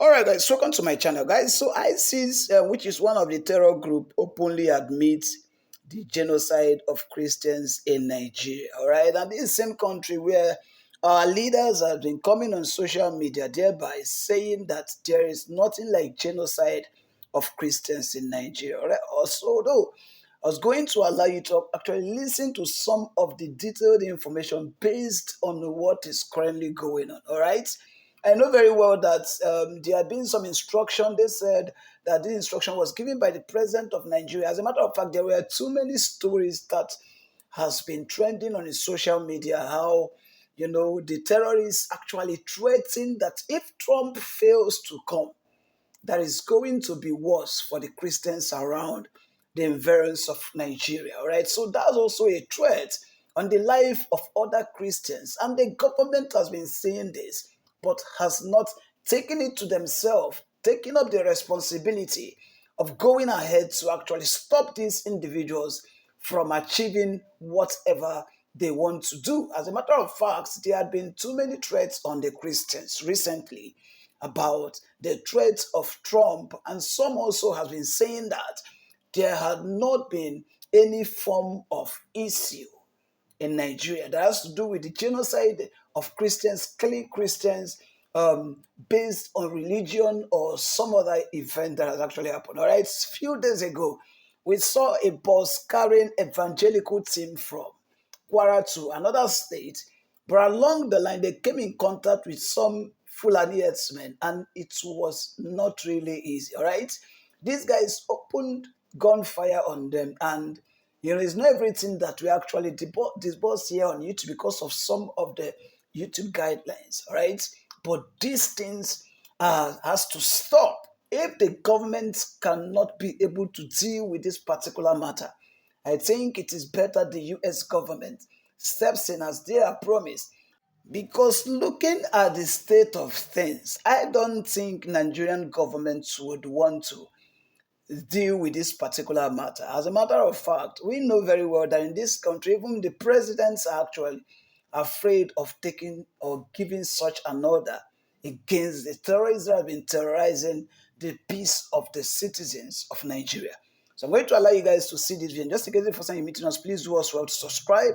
All right, guys, welcome to my channel, guys. So ISIS, which is one of the terror group, openly admits the genocide of Christians in Nigeria. All right, and this is the same country where our leaders have been coming on social media, thereby saying that there is nothing like genocide of Christians in Nigeria. All right, also, though, I was going to allow you to actually listen to some of the detailed information based on what is currently going on. All right. I know very well that there had been some instruction. They said that this instruction was given by the president of Nigeria. As a matter of fact, there were too many stories that has been trending on his social media. How the terrorists actually threaten that if Trump fails to come, that is going to be worse for the Christians around the environs of Nigeria. All right, so that's also a threat on the life of other Christians, and the government has been saying this, but has not taken it to themselves, taking up the responsibility of going ahead to actually stop these individuals from achieving whatever they want to do. As a matter of fact, there had been too many threats on the Christians recently about the threat of Trump, and some also have been saying that there had not been any form of issue in Nigeria that has to do with the genocide of Christians, killing Christians based on religion or some other event that has actually happened. All right, a few days ago, we saw a bus carrying evangelical team from Kwara to another state, but along the line, they came in contact with some Fulani herdsmen, and it was not really easy. All right, these guys opened gunfire on them, and it's not everything that we actually discuss here on YouTube because of some of the YouTube guidelines. All right, but these things has to stop. If the government cannot be able to deal with this particular matter, I think it is better the US government steps in as they are promised. Because looking at the state of things, I don't think Nigerian governments would want to deal with this particular matter. As a matter of fact, we know very well that in this country, even the presidents are actually afraid of taking or giving such an order against the terrorists that have been terrorizing the peace of the citizens of Nigeria. So I'm going to allow you guys to see this video. Just in case the first time you're meeting us, please do us well to subscribe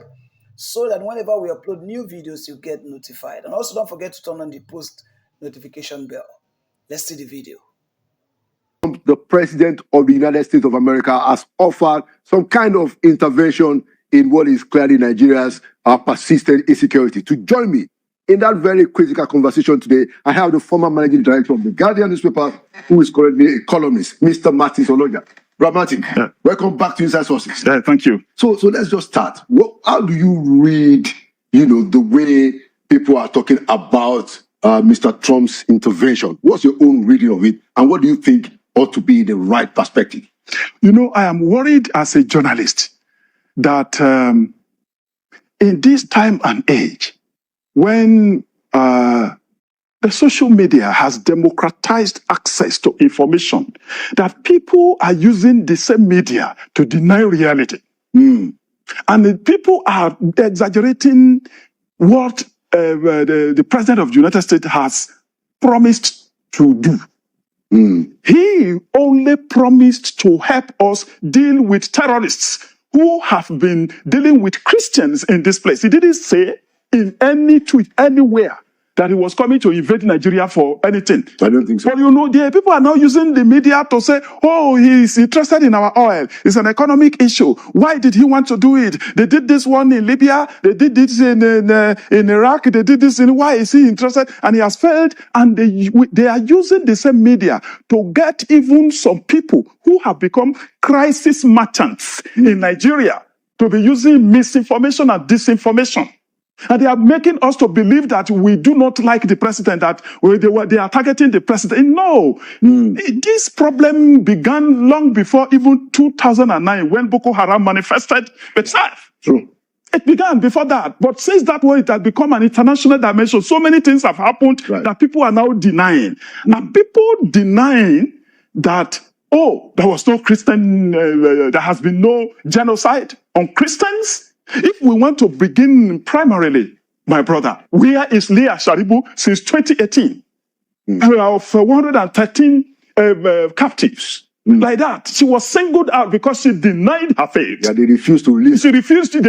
so that whenever we upload new videos, you get notified. And also don't forget to turn on the post notification bell. Let's see the video. The president of the United States of America has offered some kind of intervention in what is clearly Nigeria's persistent insecurity. To join me in that very critical conversation today, I have the former managing director of the Guardian newspaper, who is currently a columnist, Mr. Martin Oloja. Martin, welcome back to Inside Sources. Thank you. So let's just start. How do you read, the way people are talking about Mr. Trump's intervention? What's your own reading of it, and what do you think ought to be the right perspective? I am worried as a journalist that in this time and age, when the social media has democratized access to information, that people are using the same media to deny reality. And people are exaggerating what the president of the United States has promised to do. He only promised to help us deal with terrorists who have been dealing with Christians in this place. He didn't say in any tweet anywhere that he was coming to invade Nigeria for anything. I don't think so. But the people are now using the media to say, oh, he's interested in our oil. It's an economic issue. Why did he want to do it? They did this one in Libya. They did this in Iraq. They did this in... Why is he interested? And he has failed. And they are using the same media to get even some people who have become crisis merchants in Nigeria to be using misinformation and disinformation. And they are making us to believe that we do not like the president, that they are targeting the president. No, this problem began long before even 2009 when Boko Haram manifested itself. True. It began before that. But since that way, it has become an international dimension. So many things have happened that people are now denying. And people denying that, there was no Christian, there has been no genocide on Christians. If we want to begin primarily, my brother, where is Leah Sharibu since 2018? of 113 captives. Like that. She was singled out because she denied her faith. Yeah, they refused to release. She refused to,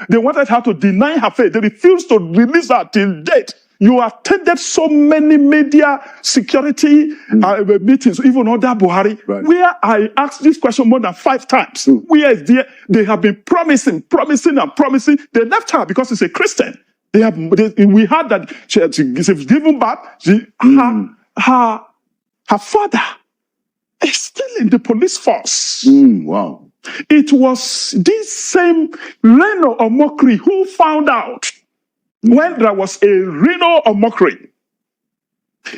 they wanted her to deny her faith. They refused to release her till date. You attended so many media security meetings, even under Buhari, where I asked this question more than 5 times. Where is there? They have been promising. They left her because she's a Christian. We heard that she was given birth. Her father is still in the police force. Wow. It was this same Reno Omokri who found out when there was a Reno Omokri.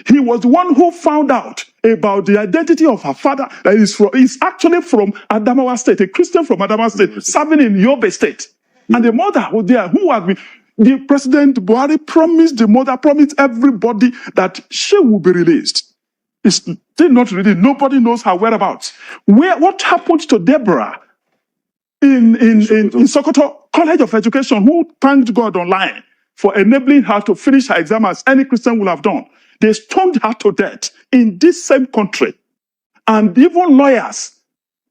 He was the one who found out about the identity of her father. That is actually from Adamawa State, a Christian from Adamawa State, serving in Yobe State. And the mother was there, who had been, the President Buhari promised everybody that she will be released. It's still not released. Nobody knows her whereabouts. What happened to Deborah in Sokoto College of Education, who thanked God online for enabling her to finish her exam as any Christian would have done? They stoned her to death in this same country. And even lawyers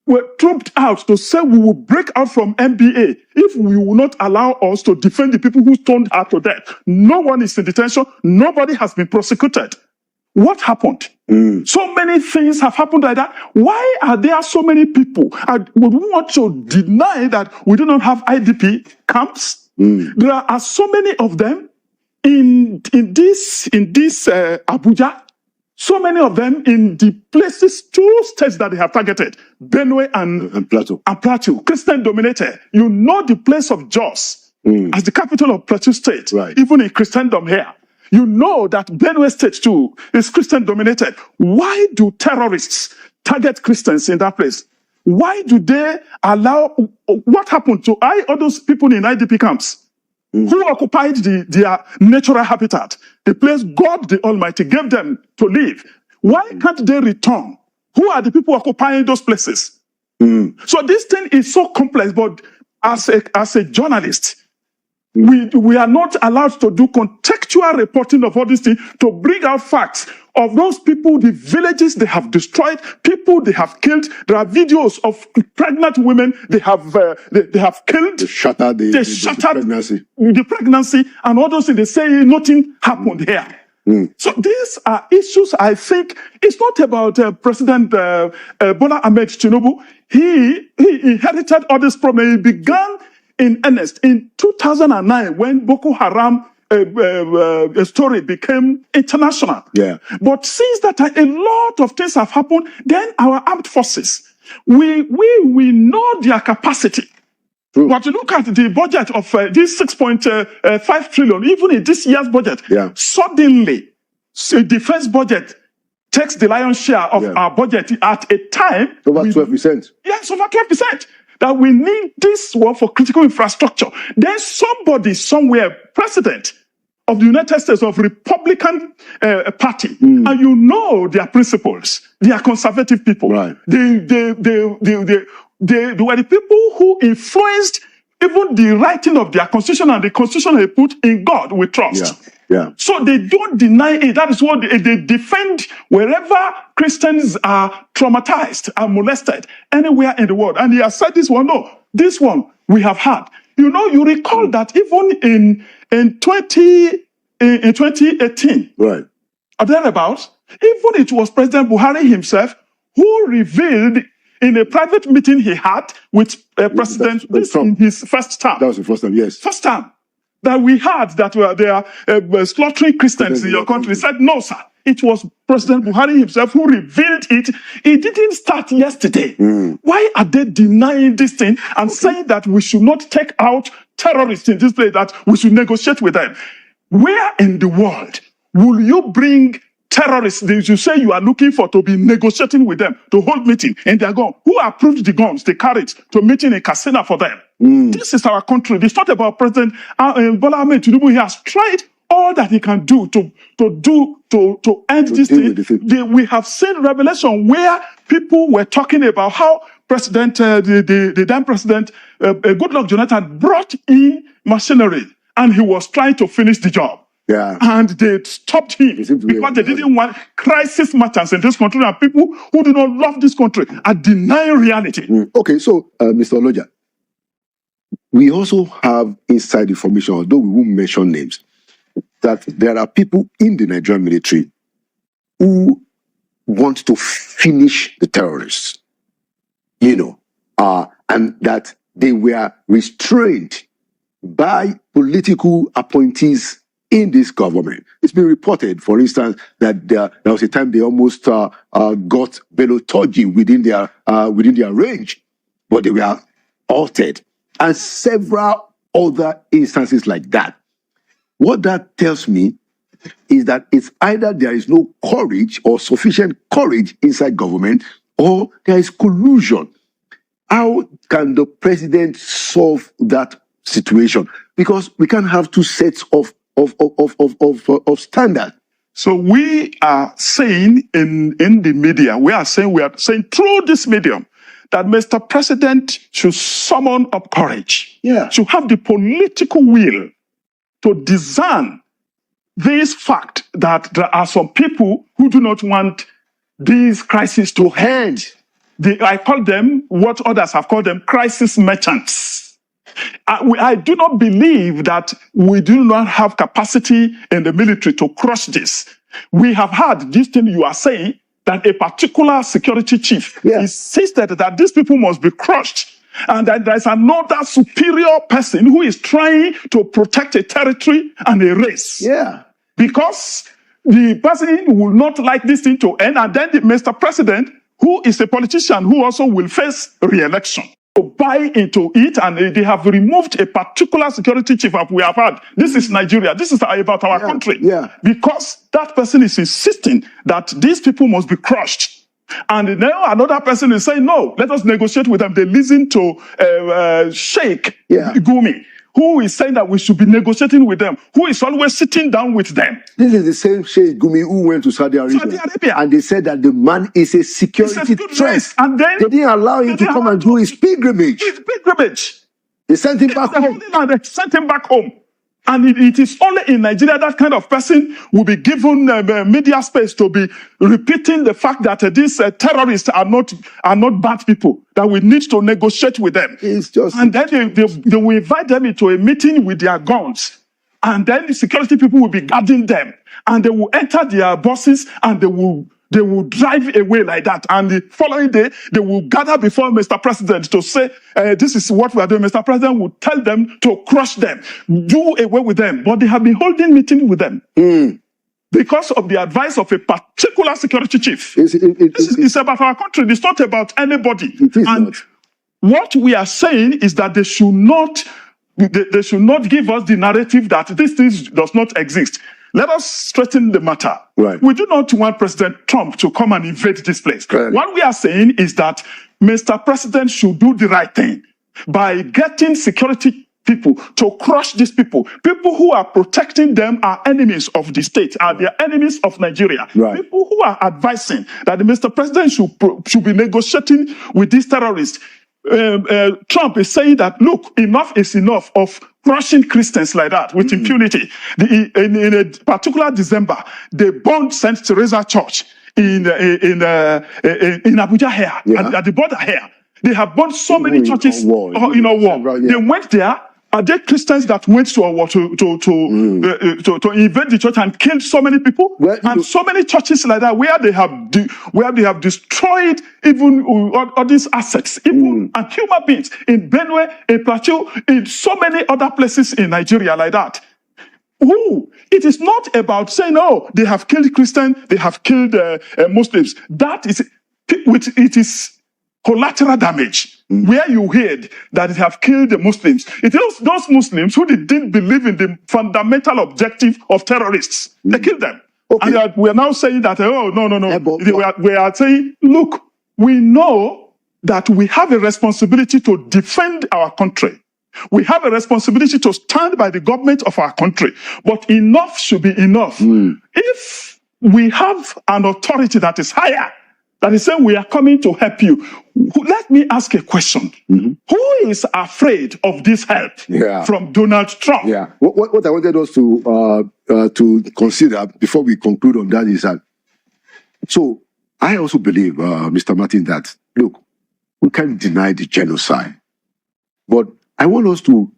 were trooped out to say we will break out from MBA if we will not allow us to defend the people who stoned her to death. No one is in detention. Nobody has been prosecuted. What happened? So many things have happened like that. Why are there so many people? Would we want to deny that we do not have IDP camps? There are so many of them in this Abuja. So many of them in the places, 2 states that they have targeted, Benue and Plateau, Christian dominated. You know the place of Jos as the capital of Plateau State, even in Christendom here. You know that Benue State too is Christian dominated. Why do terrorists target Christians in that place? Why do they allow, what happened to all those people in IDP camps who occupied their natural habitat, the place God the Almighty gave them to live? Why can't they return? Who are the people occupying those places? So this thing is so complex, but as a journalist, we are not allowed to do contextual reporting of all these things, to bring out facts of those people, the villages they have destroyed, people they have killed. There are videos of pregnant women they have killed. They shattered the pregnancy and all those things. They say nothing happened here. So these are issues. I think it's not about President Bola Ahmed Tinubu. He inherited all this problem. He began in earnest in 2009 when Boko Haram story became international. But since that time, a lot of things have happened. Then our armed forces, we know their capacity. But you look at the budget of this 6.5 trillion, even in this year's budget, suddenly the defense budget takes the lion's share of our budget at a time. Over 12%. Yes, over 12%. That we need this one for critical infrastructure. Then somebody somewhere, president of the United States of Republican Party, and you know their principles. They are conservative people. They were the people who influenced even the writing of their constitution, and the constitution they put in God we trust. So they don't deny it. That is what they defend wherever Christians are traumatized and molested anywhere in the world. And he has said this one, no, this one we have had. You know, you recall that even in 2018, or thereabouts, even it was President Buhari himself who revealed in a private meeting he had with President in his first term. That was the first time, yes. First time. That we heard that they are slaughtering Christians in your country. He said, no, sir. It was President Buhari himself who revealed it. It didn't start yesterday. Why are they denying this thing and saying that we should not take out terrorists in this place, that we should negotiate with them? Where in the world will you bring terrorists you say you are looking for to be negotiating with them, to hold meeting, and they're gone? Who approved the guns they carried to meeting in Kasina for them? This is our country. It's not about President Bola Ahmed Tinubu. He has tried all that he can do to end this thing. We have seen revelation where people were talking about how President, the then President, Goodluck Jonathan brought in machinery, and he was trying to finish the job. Yeah. And they stopped him because they didn't want crisis merchants in this country and people who do not love this country are denying reality. Okay, so Mr. Oloja, we also have inside information, although we won't mention names, that there are people in the Nigerian military who want to finish the terrorists, and that they were restrained by political appointees in this government. It's been reported, for instance, that there was a time they almost got Bello Turji within their range, but they were altered, and several other instances like that. What that tells me is that it's either there is no courage or sufficient courage inside government, or there is collusion. How can the president solve that situation? Because we can't have two sets of standards. So we are saying in the media, we are saying through this medium that Mr. President should summon up courage. Yeah. Should have the political will to discern this fact that there are some people who do not want these crises to end. I call them what others have called them crisis merchants. I do not believe that we do not have capacity in the military to crush this. We have had this thing you are saying, that a particular security chief insisted that these people must be crushed, and that there is another superior person who is trying to protect a territory and a race. Yeah. Because the person will not like this thing to end, and then Mr. President, who is a politician who also will face re-election, to buy into it, and they have removed a particular security chief that we have had. This is Nigeria. This is about our country. Yeah. Because that person is insisting that these people must be crushed. And now another person is saying, no, let us negotiate with them. They listen to Sheikh Gumi, who is saying that we should be negotiating with them, who is always sitting down with them. This is the same Sheikh Gumi who went to Saudi Arabia. And they said that the man is a security threat. And then they didn't allow him to come and do his pilgrimage. They sent him back home. They sent him back home. And it is only in Nigeria that kind of person will be given media space to be repeating the fact that these terrorists are not bad people, that we need to negotiate with them. And then they will invite them into a meeting with their guns. And then the security people will be guarding them. And they will enter their buses and they will drive away like that. And the following day, they will gather before Mr. President to say, this is what we are doing. Mr. President will tell them to crush them, do away with them. But they have been holding meetings with them because of the advice of a particular security chief. It's about our country. It's not about anybody. And what we are saying is that they should not give us the narrative that this thing does not exist. Let us straighten the matter. Right. We do not want President Trump to come and invade this place. Right. What we are saying is that Mr. President should do the right thing by getting security people to crush these people. People who are protecting them are enemies of the state, are the enemies of Nigeria. Right. People who are advising that Mr. President should be negotiating with these terrorists. Trump is saying that, look, enough is enough of crushing Christians like that with impunity. In a particular December, they burned St. Teresa Church in Abuja here, at the border here. They have burned so many churches in our war. They went there. Are there Christians that went to a war to invade the church and killed so many people? And so many churches like that where they have destroyed even all these assets, even and human beings in Benue, in Plateau, in so many other places in Nigeria like that. It is not about saying, oh, they have killed Christians, they have killed Muslims. That is, it is collateral damage. Where you heard that they have killed the Muslims. It is those Muslims who didn't believe in the fundamental objective of terrorists. They killed them. Okay. And we are now saying that, no. We are saying, look, we know that we have a responsibility to defend our country. We have a responsibility to stand by the government of our country. But enough should be enough. If we have an authority that is higher that is saying we are coming to help you. Let me ask a question. Who is afraid of this help from Donald Trump? Yeah. What I wanted us to consider before we conclude on that is that, so I also believe, Mr. Martin, that, look, we can't deny the genocide, but I want us to,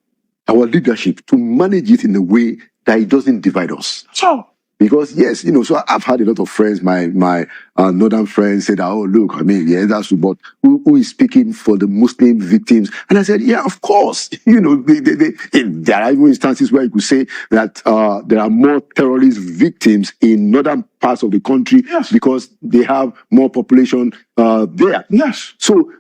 our leadership, to manage it in a way that it doesn't divide us. So, because yes, so I've had a lot of friends, my northern friends said, oh, look, I mean, yeah, that's, but who is speaking for the Muslim victims? And I said, yeah, of course. There are even instances where you could say that there are more terrorist victims in northern parts of the country because they have more population there. Yes. So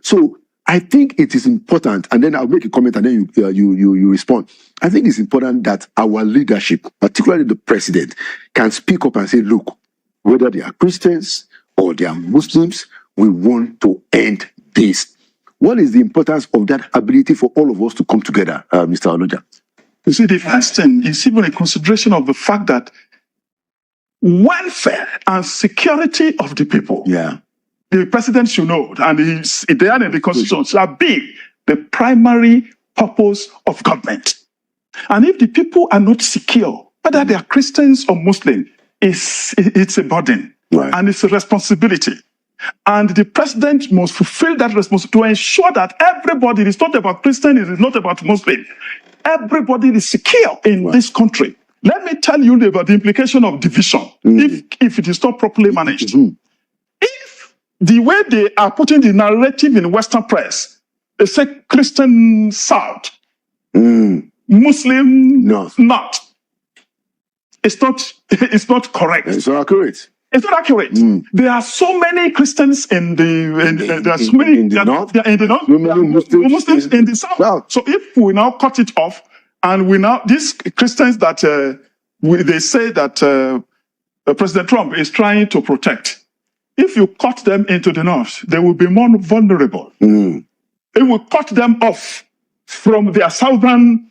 I think it is important, and then I'll make a comment and then you respond. I think it's important that our leadership, particularly the president, can speak up and say, look, whether they are Christians or they are Muslims, we want to end this. What is the importance of that ability for all of us to come together, Mr. Oloja? You see, the first thing is even a consideration of the fact that welfare and security of the people. Yeah. The president should know, and it's there in the Constitution, shall be the primary purpose of government. And if the people are not secure, whether they are Christians or Muslims, it's a burden and it's a responsibility. And the president must fulfill that responsibility to ensure that everybody, it's not about Christian, it is not about Muslim. Everybody is secure in this country. Let me tell you about the implication of division if it is not properly managed. If the way they are putting the narrative in Western press, they say Christian South, Muslim not. It's not correct. It's not accurate. It's not accurate. There are so many Christians in the north, Muslims in the south. Wow. So if we now cut it off, and we now these Christians that they say that President Trump is trying to protect, if you cut them into the north, they will be more vulnerable. It will cut them off from their southern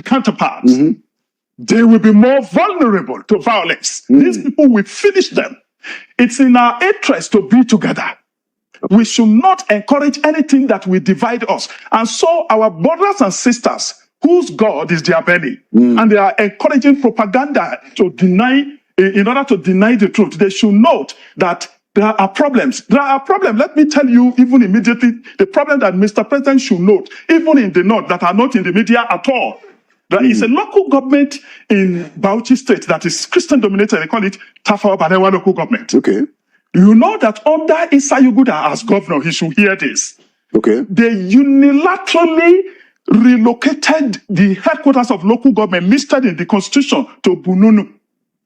counterparts. They will be more vulnerable to violence. These people will finish them. It's in our interest to be together. We should not encourage anything that will divide us. And so our brothers and sisters, whose God is their belly, and they are encouraging propaganda to deny, in order to deny the truth, they should note that there are problems. There are problems. Let me tell you, even immediately, the problem that Mr. President should note, even in the north, that are not in the media at all. There is a local government in Bauchi State that is Christian-dominated. They call it Tafawa Balewa local government. Okay. You know that under Isa Yuguda as governor, he should hear this. Okay. They unilaterally relocated the headquarters of local government listed in the constitution to Bununu.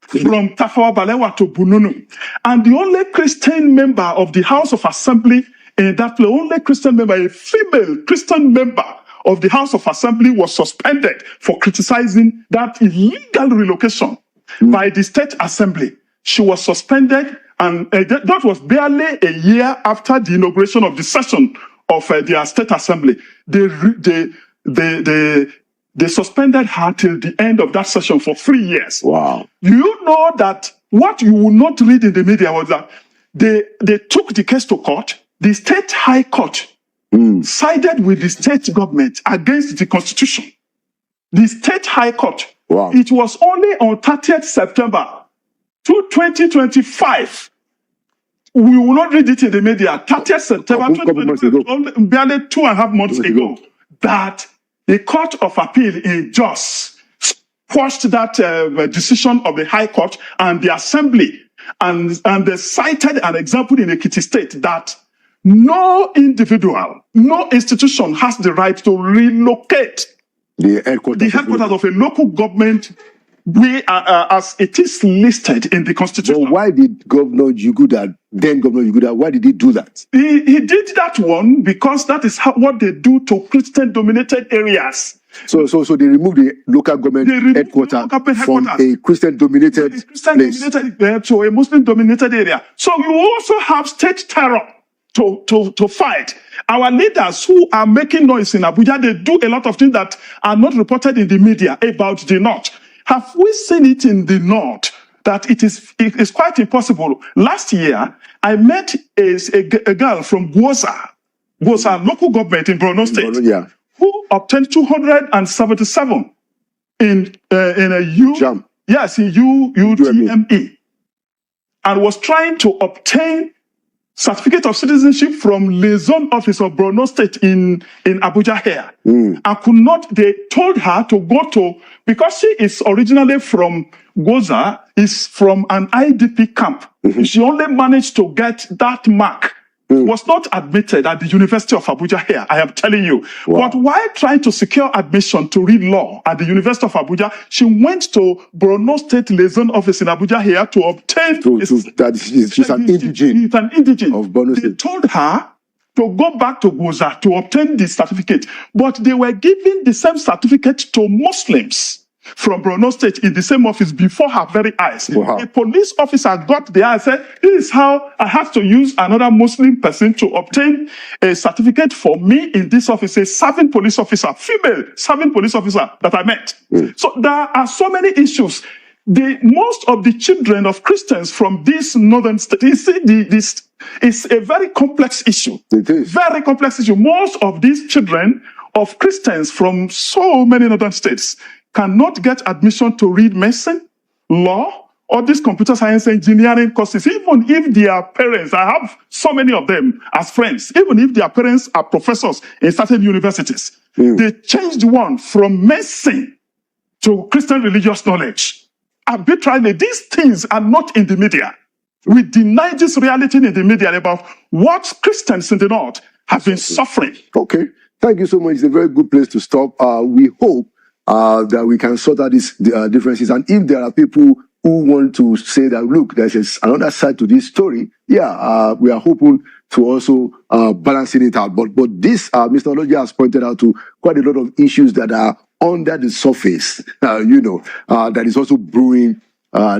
From Tafawa Balewa to Bununu. And the only Christian member of the House of Assembly in that place, only Christian member, a female Christian member of the House of Assembly was suspended for criticizing that illegal relocation by the State Assembly. She was suspended, and that was barely a year after the inauguration of the session of their State Assembly. They suspended her till the end of that session for 3 years. Wow. You know that what you will not read in the media was that they took the case to court. The State High Court sided with the state government against the Constitution. The State High Court. Wow. It was only on 30th September 2025. We will not read it in the media. 30th September 2025, barely 2.5 months ago, that the Court of Appeal in Jos quashed that decision of the High Court and the Assembly, and they cited an example in Ekiti State that no individual, no institution has the right to relocate the headquarters of a local government as it is listed in the Constitution. Well, why did Governor Yuguda, then Governor Yuguda, why did he do that? He did that one because that is what they do to Christian-dominated areas. So they removed the local government headquarters from a Christian-dominated place to a Muslim-dominated area. So you also have state terror to fight. Our leaders who are making noise in Abuja, they do a lot of things that are not reported in the media about the North. Have we seen it in the North? that it is quite impossible. Last year, I met a girl from Goza local government in Borno State, Yeah. who obtained 277 in a U. Jam. Yes, in UTME, and was trying to obtain certificate of citizenship from liaison office of Borno State in Abuja here, and could not. They told her to go to, because she is originally from Goza, is from an IDP camp. She only managed to get that mark. Was not admitted at the University of Abuja here, I am telling you. Wow. But while trying to secure admission to read law at the University of Abuja, she went to Borno State Liaison Office in Abuja here to obtain... She's an indigene. An indigene. Of Borno State. They told her to go back to Goza to obtain the certificate, but they were giving the same certificate to Muslims from Borno State in the same office before her very eyes. Wow. A police officer got there and said, this is how I have to use another Muslim person to obtain a certificate for me in this office, a serving police officer, female serving police officer that I met. So there are so many issues. Most of the children of Christians from this northern state, you see, this is a very complex issue. It is. Very complex issue. Most of these children of Christians from so many northern states cannot get admission to read medicine, law, or these computer science engineering courses, even if their parents, I have so many of them as friends, even if their parents are professors in certain universities, they changed one from medicine to Christian religious knowledge. Arbitrarily, these things are not in the media. We deny this reality in the media about what Christians in the North have been suffering. Okay, thank you so much. It's a very good place to stop. We hope that we can sort out these differences. And if there are people who want to say that, look, there's another side to this story, we are hoping to also balancing it out. But this, Mr. Oloja has pointed out to quite a lot of issues that are under the surface, that is also brewing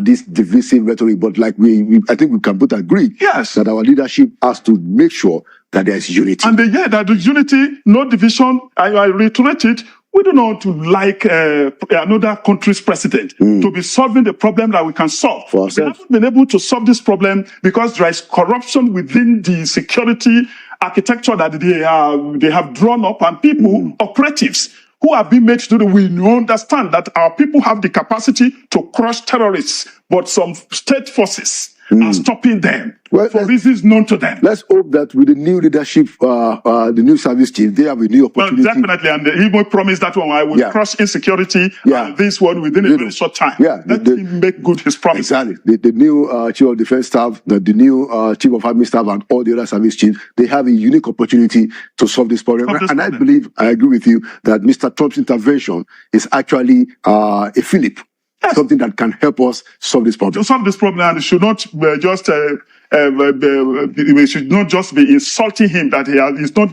this divisive rhetoric. But like I think we can both agree that our leadership has to make sure that there is unity. And that the unity, no division. I reiterate it. We do not like another country's president to be solving the problem that we can solve. We haven't been able to solve this problem because there is corruption within the security architecture that they have drawn up, and people, operatives, who have been made to do. We understand that our people have the capacity to crush terrorists, but some state forces are stopping them for reasons known to them. Let's hope that with the new leadership, the new service chief, they have a new opportunity. Well, definitely, and he will promise that one. I will crush insecurity this one within a very short time. Let him make good his promise. Exactly. The new chief of defense staff, the new chief of army staff, and all the other service chiefs, they have a unique opportunity to solve this problem. I believe, I agree with you, that Mr. Trump's intervention is actually a fillip. Something that can help us solve this problem. To solve this problem, and it should not just we should not just be insulting him that he's not.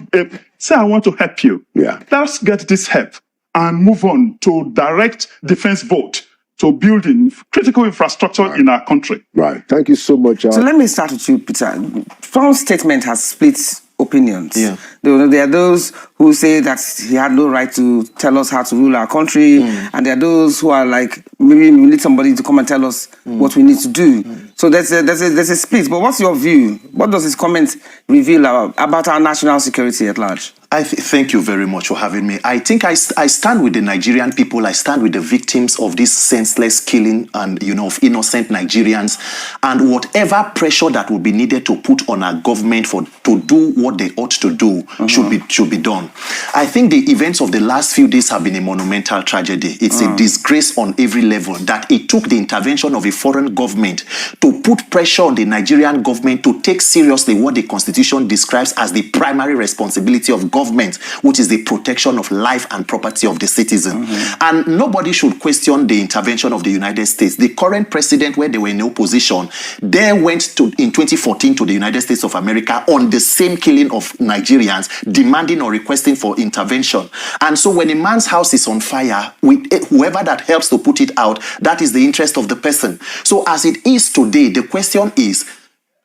Say, I want to help you. Let's get this help and move on to direct defense vote to building critical infrastructure in our country. Right. Thank you so much. So let me start with you, Peter. Trump's statement has split opinions. There are those who say that he had no right to tell us how to rule our country, and there are those who are like, maybe we need somebody to come and tell us what we need to do. So there's a split. But what's your view? What does his comment reveal about our national security at large? Thank you very much for having me. I think I stand with the Nigerian people. I stand with the victims of this senseless killing and of innocent Nigerians, and whatever pressure that will be needed to put on our government to do what they ought to do should be done. I think the events of the last few days have been a monumental tragedy. It's a disgrace on every level that it took the intervention of a foreign government to put pressure on the Nigerian government to take seriously what the Constitution describes as the primary responsibility of government, which is the protection of life and property of the citizen. And nobody should question the intervention of the United States. The current president, when they were in opposition, they went in 2014 to the United States of America on the same killing of Nigerians, demanding or requesting for intervention. And so when a man's house is on fire, whoever that helps to put it out, that is the interest of the person. So as it is today, the question is,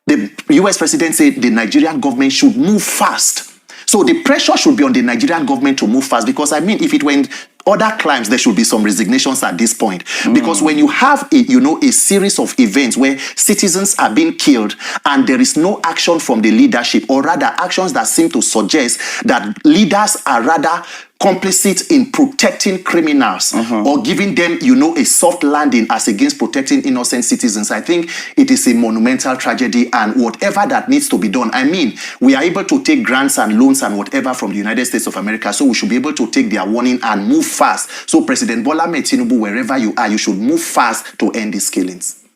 the US president said the Nigerian government should move fast So the pressure should be on the Nigerian government to move fast, because I mean, if it went other climes, there should be some resignations at this point. Because when you have a series of events where citizens are being killed and there is no action from the leadership, or rather actions that seem to suggest that leaders are rather complicit in protecting criminals or giving them, a soft landing as against protecting innocent citizens, I think it is a monumental tragedy. And whatever that needs to be done, I mean, we are able to take grants and loans and whatever from the United States of America, so we should be able to take their warning and move fast. So President Bola Ahmed Tinubu, wherever you are, you should move fast to end these killings.